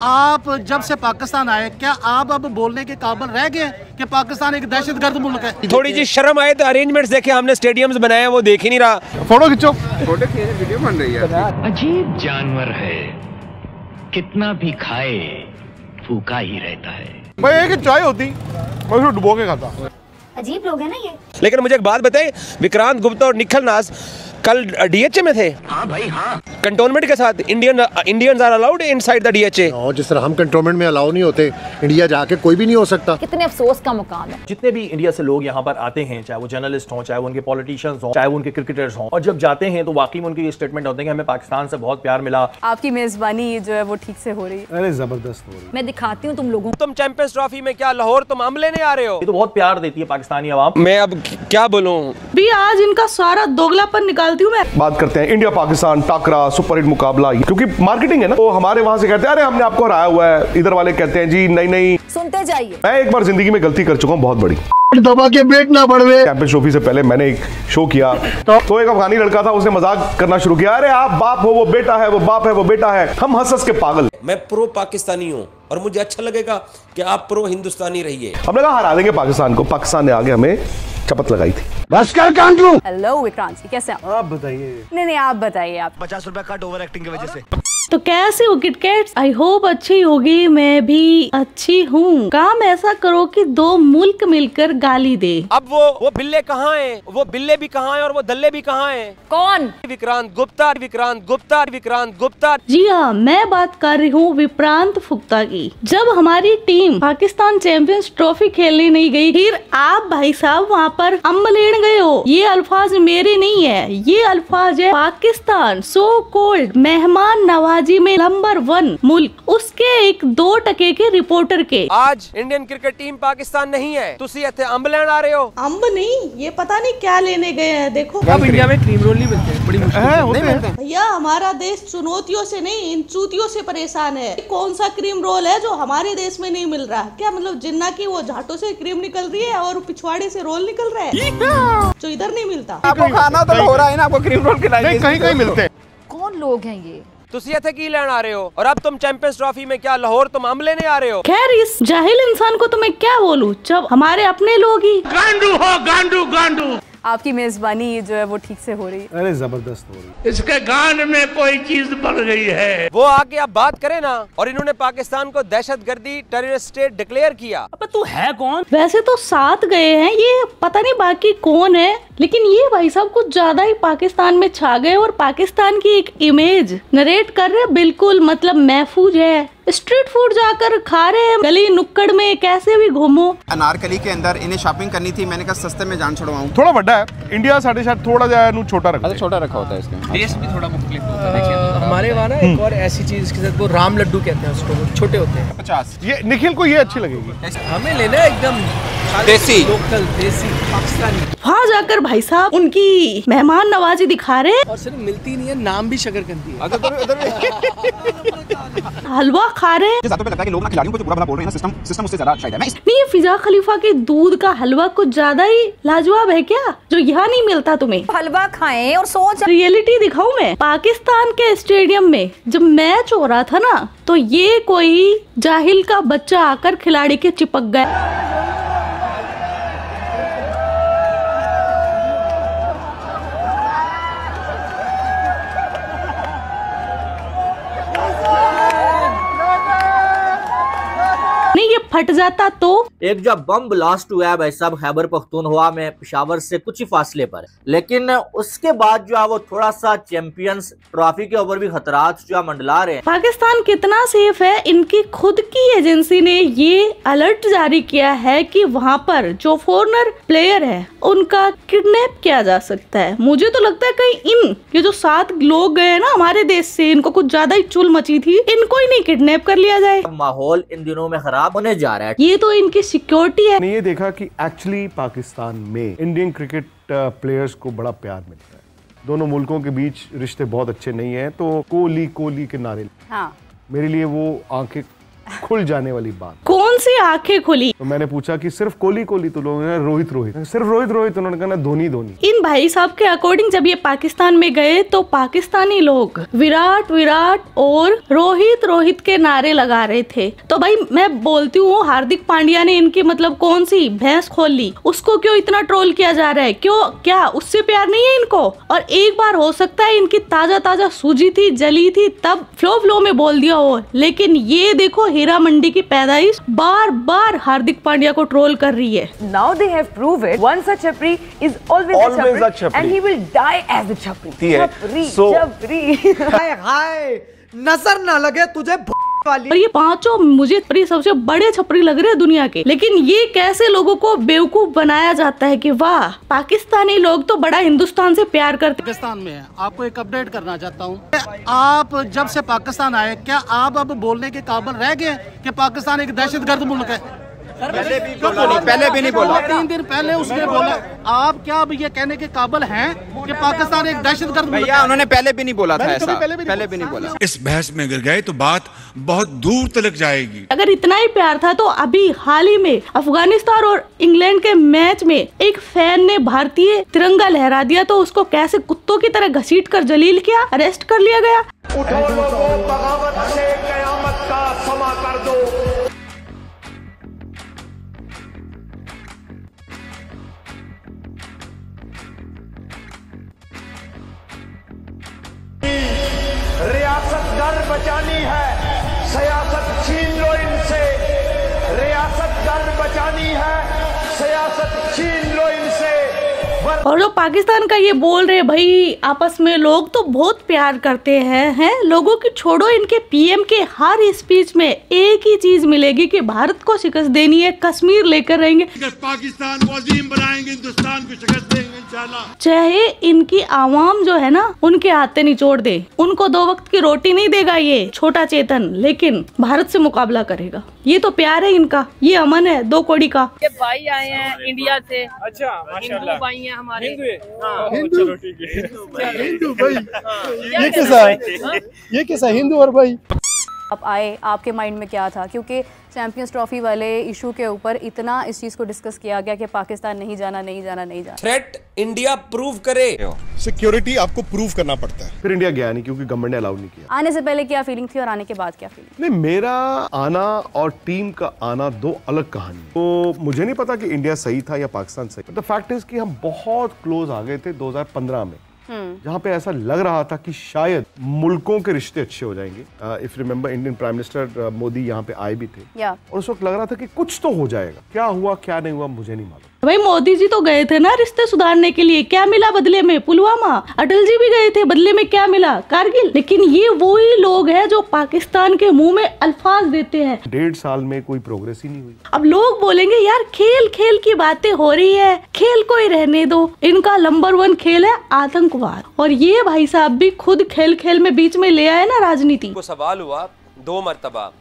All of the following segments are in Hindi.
आप जब से पाकिस्तान आए, क्या आप अब बोलने के काबिल रह गए कि पाकिस्तान एक दहशतगर्द मुल्क है? थोड़ी सी शर्म आए तो अरेंजमेंट्स देखे, हमने स्टेडियम्स बनाए हैं वो देख ही नहीं रहा। फोटो खींचो, फोटो खींचे, वीडियो बन रही है। अजीब जानवर है, कितना भी खाए फूका ही रहता है। भाई एक चाय होती मैं उसको डुबो के खाता। अजीब लोग हैं ना ये। लेकिन मुझे एक बात बताएं, विक्रांत गुप्ता और निखिल नाज कल डीएचए में थे। हाँ भाई हाँ। कंटोनमेंट के साथ Indians are allowed inside the DHA. और जिस तरह हम कंटोनमेंट में अलाउ नहीं होते, इंडिया जाके कोई भी नहीं हो सकता। कितने अफसोस का मुकाम है। जितने भी इंडिया से लोग यहाँ पर आते हैं, चाहे वो जर्नलिस्ट हों, चाहे वो उनके पॉलिटिशियंस हों, चाहे वो उनके क्रिकेटर्स हों, और जब जाते हैं तो वाकई में उनके ये स्टेटमेंट होते हैं कि हमें पाकिस्तान से बहुत प्यार मिला। आपकी मेजबानी जो है वो ठीक से हो रही है। अरे जबरदस्त हो रही है। मैं दिखाती हूँ तुम लोगों को। तुम चैंपियंस ट्रॉफी में क्या लाहौर तुम हम लेने आ रहे हो? ये तो बहुत प्यार देती है पाकिस्तानी अवाम। मैं अब क्या बोलूं? भी आज इनका सारा दोगलापन निकालती हूँ मैं। बात करते हैं इंडिया पाकिस्तान टाकरा सुपर हिट मुकाबला, क्योंकि मार्केटिंग है ना। तो हमारे वहां से कहते हैं अरे हमने आपको हराया हुआ है, इधर वाले कहते हैं जी नहीं नहीं। सुनते जाइए। मैं एक बार जिंदगी में गलती कर चुका हूँ बहुत बड़ी। दबा के बेट ना बढ़वे। चैंपियंस ट्रॉफी से पहले मैंने एक शो किया तो एक अफगानी लड़का था, उसने मजाक करना शुरू किया, अरे आप बाप हो वो बेटा है, वो बाप है वो बेटा है। हम हंस हंस के पागल। मैं प्रो पाकिस्तानी हूँ और मुझे अच्छा लगेगा कि आप प्रो हिंदुस्तानी रहिए। हमने कहा हरा देंगे पाकिस्तान को। पाकिस्तान ने आगे हमें शपथ लगाई थी। बस कर कांडू। हेलो विक्रांत जी, कैसे आप बताइए। नहीं आप बताइए। आप 50 रुपए कट ओवर एक्टिंग की वजह से। तो कैसे हो किटकैट्स? आई होप अच्छी होगी। मैं भी अच्छी हूँ। काम ऐसा करो कि दो मुल्क मिलकर गाली दे। अब वो बिल्ले कहाँ हैं? वो बिल्ले भी कहाँ हैं और वो दल्ले भी कहाँ हैं? कौन? विक्रांत गुप्ता, विक्रांत गुप्ता, विक्रांत गुप्ता। जी हाँ, मैं बात कर रही हूँ विक्रांत फुक्ता की। जब हमारी टीम पाकिस्तान चैंपियंस ट्रॉफी खेलने नहीं गई, फिर आप भाई साहब वहाँ पर अम्बलेन गए हो। ये अल्फाज मेरे नहीं है, ये अल्फाज है पाकिस्तान सो कॉल्ड मेहमान नवाजी में नंबर 1 मुल्क, उसके एक 2% के रिपोर्टर के। आज इंडियन क्रिकेट टीम पाकिस्तान नहीं है, तुसी इत्थे अम्बलेन आ रहे हो। अम्ब नहीं, ये पता नहीं क्या लेने गए हैं। देखो अब इंडिया में क्रीम रोल नहीं मिलते, बड़ी मुश्किल नहीं मिलते। भैया, हमारा देश चुनौतियों से नहीं, इन चूतियों से परेशान है। कौन सा क्रीम रोल है जो हमारे देश में नहीं मिल रहा? क्या मतलब जिन्ना की वो झाटों से क्रीम निकल रही है और पिछवाड़े से रोल निकल रहा है जो इधर नहीं मिलता। आपको खाना तो हो रहा है ना, आपको क्रीम रोल खिलाएंगे। कहीं कहीं मिलते हैं। कौन लोग हैं ये? तुसी इत्थे की लेने आ रहे हो? और अब तुम चैंपियंस ट्रॉफी में क्या लाहौर तुम हम लेने आ रहे हो? खैर, इस जाहिल इंसान को तो मैं क्या बोलूं, जब हमारे अपने लोग ही गांडू हो, गांडू गांडू। आपकी मेजबानी जो है वो ठीक से हो रही है। अरे जबरदस्त हो रही है। इसके गान में कोई चीज बढ़ गई है। वो आके आप बात करें ना। और इन्होंने पाकिस्तान को दहशतगर्दी टेररिस्ट स्टेट डिक्लेयर किया। अब तू है कौन? वैसे तो साथ गए हैं, ये पता नहीं बाकी कौन है, लेकिन ये भाई साहब कुछ ज्यादा ही पाकिस्तान में छा गए और पाकिस्तान की एक इमेज नरेट कर रहे, बिल्कुल मतलब महफूज है। स्ट्रीट फूड जाकर खा रहे हैं, गली नुक्कड़ में कैसे भी घूमो। अनारकली के अंदर इन्हें शॉपिंग करनी थी, मैंने कहा सस्ते में जान छुड़वाऊं। थोड़ा बड़ा है इंडिया, साढ़े शायद थोड़ा जाए छोटा रखा। छोटा रखा होता है इसका। टेस्ट भी थोड़ा मुख्तलिफ होता है। हमारे वहाँ ना एक और ऐसी चीज इसके साथ, वो राम लड्डू कहते हैं उसको, वो छोटे होते हैं। 50। ये निखिल को ये अच्छी लगेगी। हमें लेना है एकदम देसी, लोकल देसी पाकिस्तानी। वहाँ जाकर भाई साहब उनकी मेहमान नवाजी दिखा रहे हैं और सिर्फ मिलती नहीं है, नाम भी शकरकंदी है। हलवा खा रहे हैं। लगता है कि लोग ना खिलाड़ियों को जो बुरा भला बोल रहे हैं ना, सिस्टम उससे ज्यादा शायद है। नहीं, फिजा खलीफा के दूध का हलवा कुछ ज्यादा ही लाजवाब है क्या, जो यहाँ नहीं मिलता तुम्हें? हलवा खाएं और सोच। रियलिटी दिखाऊं मैं। पाकिस्तान के स्टेडियम में जब मैच हो रहा था ना, तो ये कोई जाहिल का बच्चा आकर खिलाड़ी के चिपक गया। नहीं, ये फट जाता तो। एक जब बम ब्लास्ट हुआ है भाई साहब खैबर पख्तूनख्वा में, पेशावर से कुछ ही फासले पर, लेकिन उसके बाद जो है वो थोड़ा सा चैंपियंस ट्रॉफी के ऊपर भी खतरात जो है मंडला रहे हैं। पाकिस्तान कितना सेफ है, इनकी खुद की एजेंसी ने ये अलर्ट जारी किया है कि वहाँ पर जो फॉरेनर प्लेयर है उनका किडनैप किया जा सकता है। मुझे तो लगता है कहीं ये जो 7 लोग गए ना हमारे देश से, इनको कुछ ज्यादा ही चुल मची थी, इनको ही नहीं किडनैप कर लिया जाए। माहौल इन दिनों में खराब होने जा रहा है। ये तो इनकी सिक्योरिटी है। मैंने ये देखा कि एक्चुअली पाकिस्तान में इंडियन क्रिकेट प्लेयर्स को बड़ा प्यार मिलता है। दोनों मुल्कों के बीच रिश्ते बहुत अच्छे नहीं हैं, तो कोहली के नारे, हाँ, मेरे लिए वो आंखें खुल जाने वाली बात। कौन सी आंखें खुली। तो मैंने पूछा कि सिर्फ कोहली कोहली, तो लोगों ने रोहित रोहित, सिर्फ रोहित रोहित, उन्होंने कहा धोनी धोनी। इन भाई साहब के अकॉर्डिंग जब ये पाकिस्तान में गए तो पाकिस्तानी लोग विराट विराट और रोहित रोहित के नारे लगा रहे थे। तो भाई मैं बोलती हूँ, हार्दिक पांड्या ने इनकी मतलब कौन सी भैंस खोल ली, उसको क्यों इतना ट्रोल किया जा रहा है? क्यों, क्या उससे प्यार नहीं है इनको? और एक बार हो सकता है इनकी ताजा ताजा सूजी थी, जली थी, तब फ्लो में बोल दिया हो, लेकिन ये देखो हीरा मंडी की पैदाइश बार बार हार्दिक पांड्या को ट्रोल कर रही है। Now they have proved it. Once a chapri is always a chapri, and he will die as a chapri. Chapri. हाय नजर ना लगे तुझे वाली। और ये पांचों मुझे सबसे बड़े छपरी लग रहे हैं दुनिया के। लेकिन ये कैसे लोगों को बेवकूफ बनाया जाता है कि वाह, पाकिस्तानी लोग तो बड़ा हिंदुस्तान से प्यार करते। पाकिस्तान में है, आपको एक अपडेट करना चाहता हूँ। आप जब से पाकिस्तान आए, क्या आप अब बोलने के काबिल रह गए कि पाकिस्तान एक दहशतगर्द मुल्क है? पहले भी नहीं बोला। 3 दिन पहले उसने बोला। आप क्या अब ये कहने के काबिल हैं कि पाकिस्तान एक दहशतगर्द मुल्क है? उन्होंने पहले भी नहीं बोला था ऐसा, पहले भी नहीं बोला। इस बहस में अगर गए तो बात बहुत दूर तक जाएगी। अगर इतना ही प्यार था तो अभी हाल ही में अफगानिस्तान और इंग्लैंड के मैच में एक फैन ने भारतीय तिरंगा लहरा दिया तो उसको कैसे कुत्तों की तरह घसीट कर जलील किया, अरेस्ट कर लिया गया। उठो लोगों, बगावत से कयामत का समा कर दो। रियासत घर बचानी है, सियासत छीन लो इनसे। रियासत घर बचानी है, सियासत छीन लो इनसे। और जो पाकिस्तान का ये बोल रहे भाई आपस में लोग तो बहुत प्यार करते हैं लोगों की छोड़ो, इनके पीएम के हर स्पीच में एक ही चीज मिलेगी कि भारत को शिकस्त देनी है, कश्मीर लेकर रहेंगे, पाकिस्तान को अजीम बनाएंगे, हिंदुस्तान को शिकस्त देंगे इंशाल्लाह। चाहे इनकी आवाम जो है ना उनके हाथे निचोड़ दे, उनको 2 वक्त की रोटी नहीं देगा ये छोटा चेतन, लेकिन भारत से मुकाबला करेगा। ये तो प्यार है इनका, ये अमन है 2 कौड़ी का। ये भाई आए हैं इंडिया से। अच्छा माशाल्लाह, हिंदू भाई हैं हमारे। हिंदू, चलो ठीक है। हिंदू भाई, ये कैसा है? ये कैसा हिंदू और भाई? आप आए, आपके माइंड में क्या था? क्योंकि चैंपियंस ट्रॉफी वाले इशू के ऊपर इतना इस चीज को डिस्कस किया गया कि पाकिस्तान नहीं जाना, नहीं जाना, नहीं जाना। थ्रेट इंडिया प्रूव करे, सिक्योरिटी आपको प्रूव करना पड़ता है। फिर इंडिया गया नहीं क्योंकि गवर्नमेंट ने अलाउ नहीं किया। आने से पहले क्या फीलिंग थी और आने के बाद क्या फीलिंग? नहीं, मेरा आना और टीम का आना 2 अलग कहानी। तो मुझे नहीं पता कि इंडिया सही था या पाकिस्तान सही। द फैक्ट इज कि हम बहुत क्लोज आ गए थे 2015 में, जहां पे ऐसा लग रहा था कि शायद मुल्कों के रिश्ते अच्छे हो जाएंगे। If remember, Indian prime minister Modi यहाँ पे आए भी थे और उस वक्त लग रहा था कि कुछ तो हो जाएगा। क्या हुआ क्या नहीं हुआ मुझे नहीं मालूम। भाई मोदी जी तो गए थे ना रिश्ते सुधारने के लिए, क्या मिला बदले में? पुलवामा। अटल जी भी गए थे, बदले में क्या मिला? कारगिल। लेकिन ये वही लोग हैं जो पाकिस्तान के मुंह में अल्फाज देते हैं। 1.5 साल में कोई प्रोग्रेस ही नहीं हुई। अब लोग बोलेंगे यार खेल खेल की बातें हो रही है, खेल को ही रहने दो। इनका नंबर 1 खेल है आतंकवाद, और ये भाई साहब भी खुद खेल खेल में बीच में ले आए ना राजनीति। को सवाल हुआ 2 मरतबा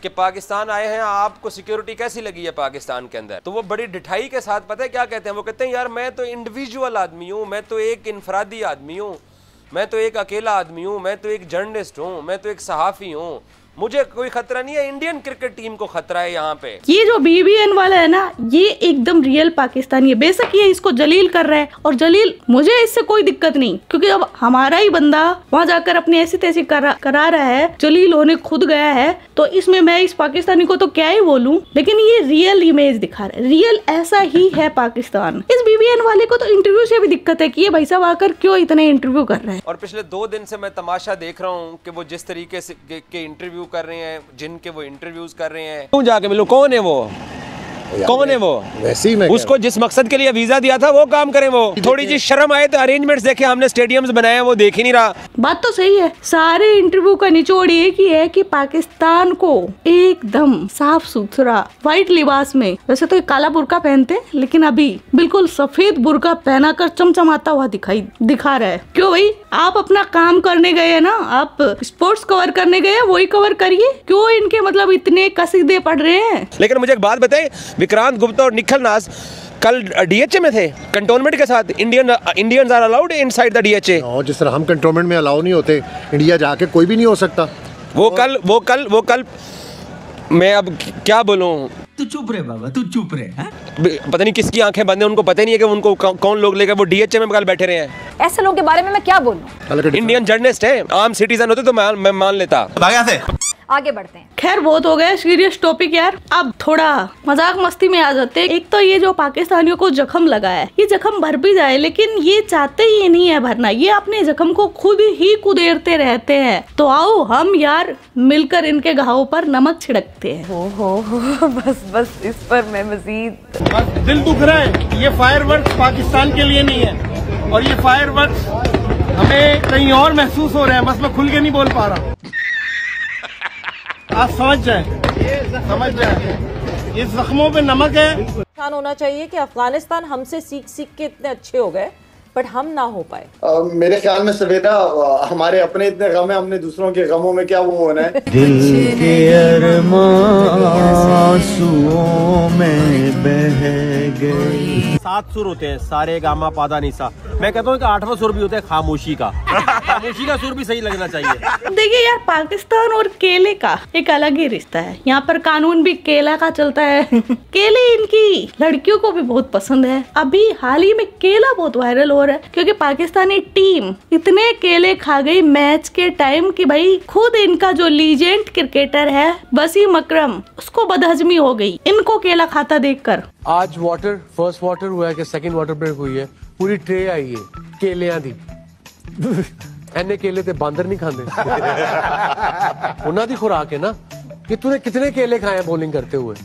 कि पाकिस्तान आए हैं, आपको सिक्योरिटी कैसी लगी है पाकिस्तान के अंदर? तो वो बड़ी डिठाई के साथ पता है क्या कहते हैं? वो कहते हैं यार मैं तो इंडिविजुअल आदमी हूँ, मैं तो एक इनफरादी आदमी हूँ, मैं तो एक अकेला आदमी हूँ, मैं तो एक जर्नलिस्ट हूँ, मैं तो एक सहाफ़ी हूँ, मुझे कोई खतरा नहीं है, इंडियन क्रिकेट टीम को खतरा है यहाँ पे। ये जो BBN वाला है ना, ये एकदम रियल पाकिस्तानी है। बेशक ये इसको जलील कर रहा है, और जलील मुझे इससे कोई दिक्कत नहीं, क्योंकि अब हमारा ही बंदा वहाँ जाकर अपनी ऐसी तैसी करा रहा है, जलील होने खुद गया है, तो इसमें मैं इस पाकिस्तानी को तो क्या ही बोलूं। लेकिन ये रियल इमेज दिखा रहा है, रियल ऐसा ही है पाकिस्तान। इस BBN वाले को तो इंटरव्यू से भी दिक्कत है कि ये भाई साहब आकर क्यों इतने इंटरव्यू कर रहे हैं। और पिछले 2 दिन से मैं तमाशा देख रहा हूँ कि वो जिस तरीके से के इंटरव्यू कर रहे हैं, जिनके वो इंटरव्यूज कर रहे हैं, क्यों जाके मिलो? कौन है वो? कौन है वो? वैसे ही मैं उसको जिस मकसद के लिए वीजा दिया था वो काम करें। वो थोड़ी सी शर्म आए तो अरेंजमेंट्स देखे, हमने स्टेडियम्स बनाए वो देख ही नहीं रहा। बात तो सही है, सारे इंटरव्यू का निचोड़ एक ही है कि पाकिस्तान को एकदम साफ सुथरा व्हाइट लिबास में, वैसे तो एक काला बुर्का पहनते हैं, लेकिन अभी बिल्कुल सफेद बुर्का पहनाकर चमचमाता हुआ दिखा रहा है। क्यों भाई, आप अपना काम करने गए हैं ना, आप स्पोर्ट्स कवर करने गए हैं, वही कवर करिए। क्यों इनके मतलब इतने कसीदे पड़ रहे हैं? लेकिन मुझे एक बात बताए, विक्रांत गुप्ता और निखिल नाज कल DHA में थे कंटोनमेंट के साथ। Indians are allowed inside the DHA। जिस तरह हम कंटोनमेंट में अलाउ नहीं होते, इंडिया जाके कोई भी नहीं हो सकता। वो कल मैं अब क्या बोलूं? तू चुप रहे बाबा, तू चुप रहे। पता नहीं किसकी आंखें बंद हैं, उनको पता नहीं है कि उनको कौन लोग लेकर वो डीएचए में बगल बैठे रहे हैं। ऐसे लोगों के बारे में मैं क्या बोलूं? इंडियन जर्नलिस्ट है, आम सिटीजन होते तो मैं मान लेता। आगे बढ़ते हैं। खैर बहुत हो गया सीरियस टॉपिक यार, अब थोड़ा मजाक मस्ती में आ जाते हैं। एक तो ये जो पाकिस्तानियों को जख्म लगा है, ये जख्म भर भी जाए, लेकिन ये चाहते ही नहीं है भरना, ये अपने जख्म को खुद ही कुदेरते रहते हैं। तो आओ हम यार मिलकर इनके घावों पर नमक छिड़कते हैं। हो बस इस पर मैं मजीद दिल दुख रहा है। ये फायरवर्क्स पाकिस्तान के लिए नहीं है, और ये फायरवर्क्स हमें कहीं और महसूस हो रहे हैं, बस मैं खुल के नहीं बोल पा रहा। आप समझ जाए, ये जख्मों पे नमक है। होना चाहिए कि अफगानिस्तान हमसे सीख के इतने अच्छे हो गए, बट हम ना हो पाए। मेरे ख्याल में सवेरा हमारे अपने इतने गम है, हमने दूसरों के गमों में क्या वो होना है। दिल के अरमां आंसुओं में बह गए। 7 सुर होते हैं, सारे गामा पादा निसा। मैं कहता हूँ कि 8वां सुर भी होता है खामोशी का। खामोशी का सुर भी सही लगना चाहिए। देखिए यार, पाकिस्तान और केले का एक अलग ही रिश्ता है। यहाँ पर कानून भी केला का चलता है। केले इनकी लड़कियों को भी बहुत पसंद है। अभी हाल ही में केला बहुत वायरल हो रहा है, क्योंकि पाकिस्तानी टीम इतने केले खा गई मैच के टाइम कि भाई खुद इनका जो लीजेंड क्रिकेटर है वसीम अकरम, उसको बदहजमी हो गई इनको केला खाता देखकर। आज फर्स्ट वाटर हुआ है कि सेकंड वाटर ब्रेक हुई है, पूरी ट्रे आई है केलियां दी। एने केले ते बांदर नहीं खाते। उन्होंने दी खुराक है ना कि तूने कितने केले खाए बॉलिंग करते हुए।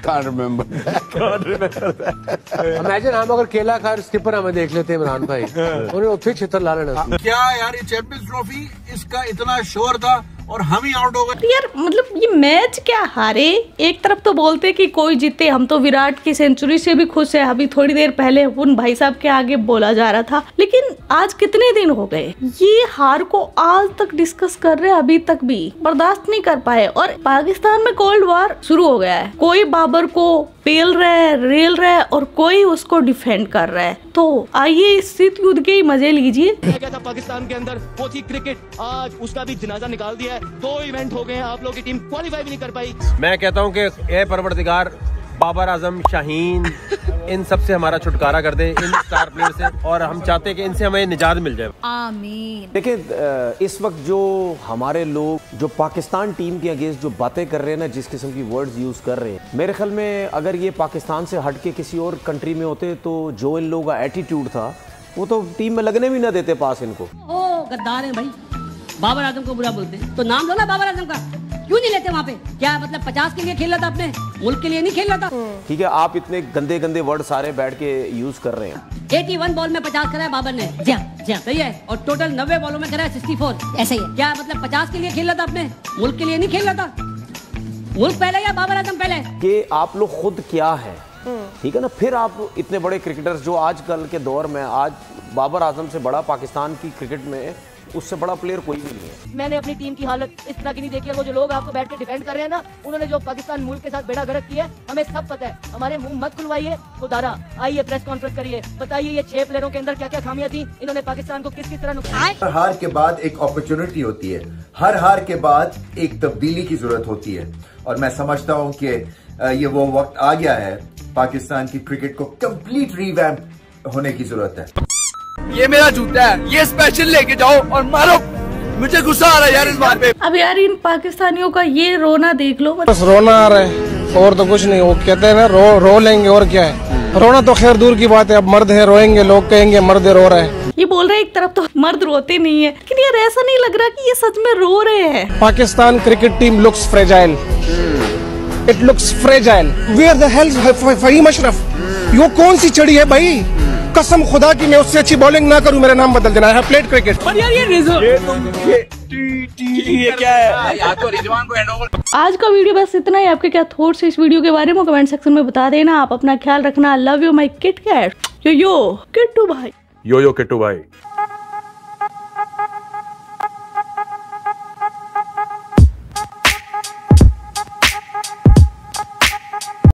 Can't remember. इमेजिन हम अगर केला खा स्किपर हमें देख लेते इमरान भाई, उन्हें उठे छितर ला लेना। क्या यार, ये चैंपियंस ट्रॉफी इसका इतना शोर था और हम ही आउट हो गए यार। मतलब ये मैच क्या हारे, एक तरफ तो बोलते कि कोई जीते, हम तो विराट की सेंचुरी से भी खुश है। अभी थोड़ी देर पहले उन भाई साहब के आगे बोला जा रहा था, लेकिन आज कितने दिन हो गए ये हार को आज तक डिस्कस कर रहे हैं, अभी तक भी बर्दाश्त नहीं कर पाए। और पाकिस्तान में कोल्ड वॉर शुरू हो गया है। कोई बाबर को पेल रहा है, रेल रहा है, और कोई उसको डिफेंड कर रहा है। तो आइए इस शीत युद्ध के मजे लीजिए। क्या था पाकिस्तान के अंदर, वो थी क्रिकेट, आज उसका भी जनाजा निकाल दिया है। 2 इवेंट हो गए हैं, आप लोग की टीम क्वालिफाई भी नहीं कर पाई। मैं कहता हूँ कि ए परवरदिगार, बाबर आजम, शाहीन, इन सब से हमारा छुटकारा कर दे, इन स्टार प्लेयर से, और हम चाहते हैं कि इनसे हमें निजात मिल जाए। आमीन। देखिए इस वक्त जो हमारे लोग जो पाकिस्तान टीम के अगेंस्ट जो बातें कर रहे हैं ना, जिस किस्म की वर्ड्स यूज कर रहे हैं, मेरे ख्याल में अगर ये पाकिस्तान से हट के किसी और कंट्री में होते तो जो इन लोगों का एटीट्यूड था वो तो टीम में लगने भी ना देते पास इनको। ओ गद्दार है भाई, बाबर आजम को बुरा बोलते हैं तो नाम लो ना बाबर आजम का, क्यों नहीं लेते वहाँ पे? क्या मतलब 50 के लिए खेल रहा था, अपने मुल्क के लिए नहीं खेल रहा था? ठीक है, आप इतने गंदे गंदे वर्ड सारे बैठ के यूज कर रहे हैं। 81 बॉल में 50 करा है बाबर ने, जी सही है, और टोटल 90 बॉलों में करा है 64, ऐसे ही है। क्या मतलब 50 के लिए खेल रहा था, अपने मुल्क के लिए नहीं खेल रहा था? मुल्क पहले या बाबर आजम पहले? कि आप लोग खुद क्या है, ठीक है ना, फिर आप इतने बड़े क्रिकेटर्स जो आजकल के दौर में, आज बाबर आजम से बड़ा पाकिस्तान की क्रिकेट में उससे बड़ा प्लेयर कोई भी नहीं है। मैंने अपनी टीम की हालत इस तरह की नहीं देखी है। वो जो लोग आपको बैठ के डिफेंड कर रहे हैं ना, उन्होंने जो पाकिस्तान मुल्क के साथ बेड़ा गर्क किया है, हमें सब पता है। हमारे मुंह मत खुलवाइए, खुदारा आइए प्रेस कॉन्फ्रेंस करिए, बताइए ये 6 प्लेयरों के अंदर क्या क्या खामियां थी, इन्होंने पाकिस्तान को किस किस तरह नुकसान। हर हार के बाद एक अपॉर्चुनिटी होती है, हर हार के बाद एक तब्दीली की जरूरत होती है, और मैं समझता हूँ कि ये वो वक्त आ गया है, पाकिस्तान की क्रिकेट को कंप्लीट रिवैम्प होने की जरूरत है। ये मेरा जूता है, ये स्पेशल लेके जाओ और मारो, मुझे गुस्सा आ रहा है यार इस बात पे। अब यार इन पाकिस्तानियों का ये रोना देख लो, बस रोना आ रहा है और तो कुछ नहीं। वो कहते हैं ना रो लेंगे, और क्या है, रोना तो खैर दूर की बात है, अब मर्द है रोएंगे, लोग कहेंगे मर्द रो रहे हैं। ये बोल रहे हैं एक तरफ तो मर्द रोते नहीं है, लेकिन यार ऐसा नहीं लग रहा कि ये सच में रो रहे हैं। Pakistan cricket team looks fragile, it looks fragile. Where the hell Fahim Ashraf, yo कौन सी चढ़ी है भाई, कसम खुदा की मैं उससे अच्छी बॉलिंग ना करूं, मेरा नाम बदल देना है प्लेट क्रिकेट। पर यार ये क्या है यार, तो रिजवान को हैंडओवर। आज का वीडियो बस इतना ही। आपके क्या थॉट्स इस वीडियो के बारे में कमेंट सेक्शन में बता देना। आप अपना ख्याल रखना। Love you my kit cat. Yo Kittu भाई। यो किट्टू भाई।